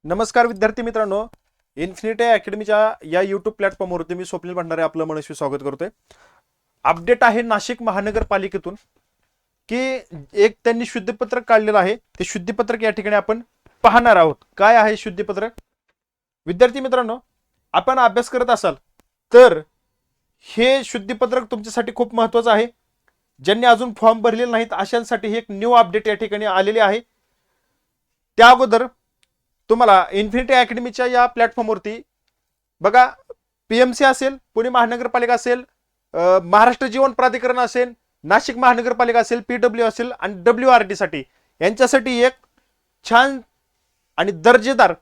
नमस्कार विद्यार्थी मित्रांनो, इन्फिनिटी अकॅडमीच्या या यूट्यूब प्लॅटफॉर्मवरती मी स्वप्नील भंडारे आपलं मनस्वी स्वागत करतोय. अपडेट आहे नाशिक महानगरपालिकेतून की एक त्यांनी शुद्धीपत्रक काढलेलं आहे. ते शुद्धीपत्रक या ठिकाणी आपण पाहणार आहोत. काय आहे शुद्धीपत्रक? विद्यार्थी मित्रांनो, आपण अभ्यास करत असाल तर हे शुद्धीपत्रक तुमच्यासाठी खूप महत्त्वाचं आहे. ज्यांनी अजून फॉर्म भरलेले नाहीत अशांसाठी हे एक न्यू अपडेट या ठिकाणी आलेले आहे. त्या अगोदर तुम्हाला इन्फिनिटी अकॅडमीच्या या प्लॅटफॉर्मवरती बघा, पीएमसी असेल, पुणे महानगरपालिका असेल, महाराष्ट्र जीवन प्राधिकरण असेल, नाशिक महानगरपालिका असेल, पीडब्ल्यू असेल आणि WRD साठी यांच्यासाठी एक छान आणि दर्जेदार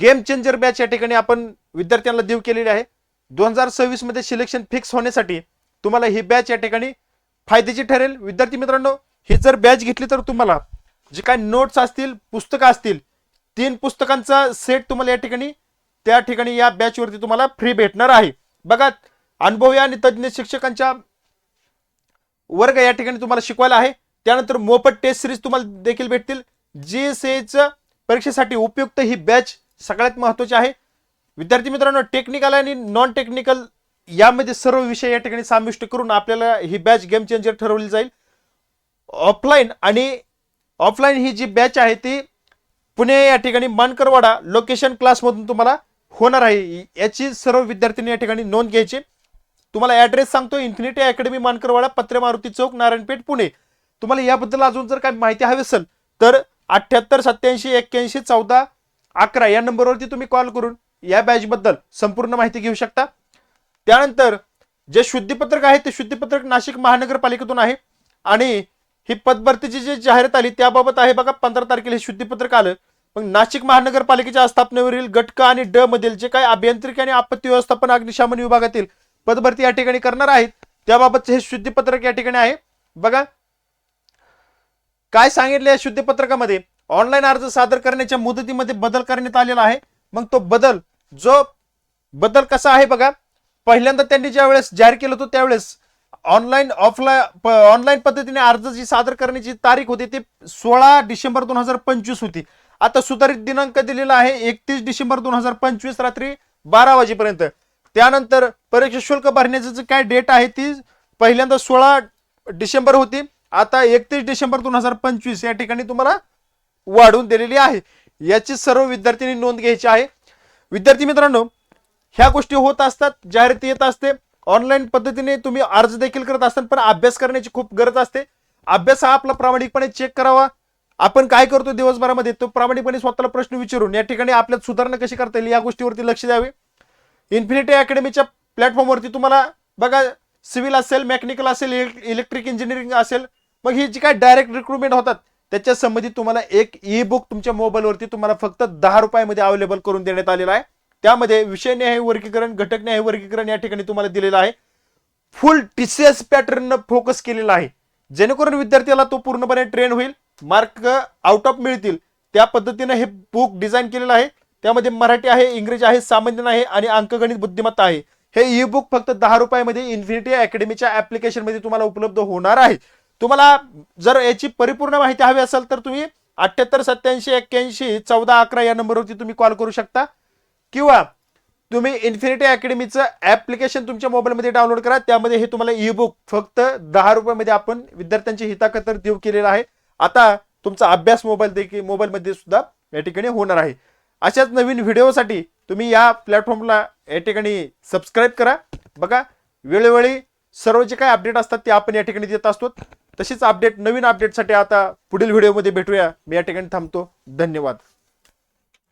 गेम चेंजर बॅच या ठिकाणी आपण विद्यार्थ्यांना देऊ केलेली आहे. 2026 मध्ये सिलेक्शन फिक्स होण्यासाठी तुम्हाला ही बॅच या ठिकाणी फायद्याची ठरेल. विद्यार्थी मित्रांनो, ही जर बॅच घेतली तर तुम्हाला जे काही नोट्स असतील, पुस्तकं असतील, 3 पुस्तकांचा सेट तुम्हाला या ठिकाणी या बॅच वरती तुम्हाला फ्री भेटणार आहे. बघा, अनुभवी आणि तज्ञ शिक्षकांच्या वर्ग या ठिकाणी तुम्हाला शिकवायला आहे. त्यानंतर मोफत टेस्ट सिरीज तुम्हाला देखील भेटतील. GSA परीक्षेसाठी उपयुक्त ही बॅच सगळ्यात महत्त्वाची आहे. विद्यार्थी मित्रांनो, टेक्निकल आणि नॉन टेक्निकल यामध्ये सर्व विषय या ठिकाणी समाविष्ट करून आपल्याला ही बॅच गेम चेंजर ठरवली जाईल. ऑफलाईन ही जी बॅच आहे ती पुणे या ठिकाणी मानकरवाडा लोकेशन क्लासमधून तुम्हाला होणार आहे. याची सर्व विद्यार्थ्यांनी या ठिकाणी नोंद घ्यायची. तुम्हाला ॲड्रेस सांगतो, इन्फिनिटी अकॅडमी मानकरवाडा, पत्रे मारुती चौक, नारायणपेठ, पुणे. तुम्हाला याबद्दल अजून जर काही माहिती हवी असेल तर 78 87 81 14 11 या नंबरवरती तुम्ही कॉल करून या बॅच बद्दल संपूर्ण माहिती घेऊ शकता. त्यानंतर जे शुद्धीपत्रक आहे ते शुद्धीपत्रक नाशिक महानगरपालिकेतून आहे आणि ही पदभरतीची जी जाहिरात आली त्याबाबत आहे. बघा, 15 तारखेला हे शुद्धीपत्रक आलं. मग नाशिक महानगरपालिकेच्या आस्थापनेवरील गटक आणि ड मधील जे काही अभियांत्रिकी आणि आपत्ती व्यवस्थापन अग्निशमन विभागातील पदभरती या ठिकाणी करणार आहेत त्याबाबत हे शुद्धीपत्रक या ठिकाणी आहे. बघा काय सांगितले या शुद्धीपत्रकामध्ये, ऑनलाईन अर्ज सादर करण्याच्या मुदतीमध्ये बदल करण्यात आलेला आहे. मग तो बदल कसा आहे बघा, पहिल्यांदा त्यांनी ज्या वेळेस जाहीर केलं होतं त्यावेळेस ऑनलाईन पद्धतीने अर्ज जी सादर करण्याची तारीख होती ती 16 डिसेंबर 2025 होती. आता सुधारित दिनांक दिलेला आहे 31 डिसेंबर 2025 रात्री 12 वाजेपर्यंत. त्यानंतर परीक्षा शुल्क भरण्याची जी काय डेट आहे ती पहिल्यांदा 16 डिसेंबर होती, आता 31 डिसेंबर 2025 या ठिकाणी तुम्हाला वाढवून दिलेली आहे. याची सर्व विद्यार्थ्यांनी नोंद घ्यायची आहे. विद्यार्थी मित्रांनो, ह्या गोष्टी होत असतात, जाहिराती येत असते, ऑनलाईन पद्धतीने तुम्ही अर्ज देखील करत असतात, पण अभ्यास करण्याची खूप गरज असते. अभ्यास हा आपला प्रामाणिकपणे चेक करावा. आपण काय करतो दिवसभरामध्ये तो प्रामाणिकपणे स्वतःला प्रश्न विचारून या ठिकाणी आपल्यात सुधारणा कशी करता येईल या गोष्टीवरती लक्ष द्यावे. इन्फिनिटी अकॅडमीच्या प्लॅटफॉर्मवरती तुम्हाला बघा, सिव्हिल असेल, मेकॅनिकल असेल, इलेक्ट्रिक इंजिनिअरिंग असेल, मग ही जी काय डायरेक्ट रिक्रुटमेंट होतात त्याच्या संबंधित तुम्हाला एक ई बुक तुमच्या मोबाईलवरती तुम्हाला फक्त 10 रुपयामध्ये अवेलेबल करून देण्यात आलेला आहे. त्यामध्ये विषयनिहाय वर्गीकरण, घटकनिहाय वर्गीकरण या ठिकाणी तुम्हाला दिलेलं आहे. फुल TCS पॅटर्न फोकस केलेला आहे, जेणेकरून विद्यार्थ्याला तो पूर्णपणे ट्रेन होईल, मार्क आउट ऑफ मिळतील त्या पद्धतीने हे बुक डिझाईन केलेलं आहे. त्यामध्ये मराठी आहे, इंग्रजी आहे, सामान्य आहे आणि अंकगणित बुद्धिमत्ता आहे. हे ई बुक फक्त 10 रुपयामध्ये इन्फिनिटी अकॅडमीच्या ऍप्लिकेशन मध्ये तुम्हाला उपलब्ध होणार आहे. तुम्हाला जर याची परिपूर्ण माहिती हवी असेल तर तुम्ही 78 87 81 14 11 या नंबरवरती तुम्ही कॉल करू शकता, किंवा तुम्ही इन्फिनिटी अकॅडमीचं ऍप्लिकेशन तुमच्या मोबाईलमध्ये डाउनलोड करा. त्यामध्ये हे तुम्हाला ई बुक फक्त 10 रुपयामध्ये आपण विद्यार्थ्यांची हिताकतर देऊ केलेला आहे. आता तुमचा अभ्यास मोबाईलमध्ये सुद्धा या ठिकाणी होणार आहे. अशाच नवीन व्हिडिओसाठी तुम्ही या प्लॅटफॉर्मला या ठिकाणी सबस्क्राईब करा. बघा, वेळोवेळी सर्व जे काही अपडेट असतात ते आपण या ठिकाणी देत असतो. तशीच नवीन अपडेटसाठी आता पुढील व्हिडिओमध्ये भेटूया. मी या ठिकाणी थांबतो. धन्यवाद.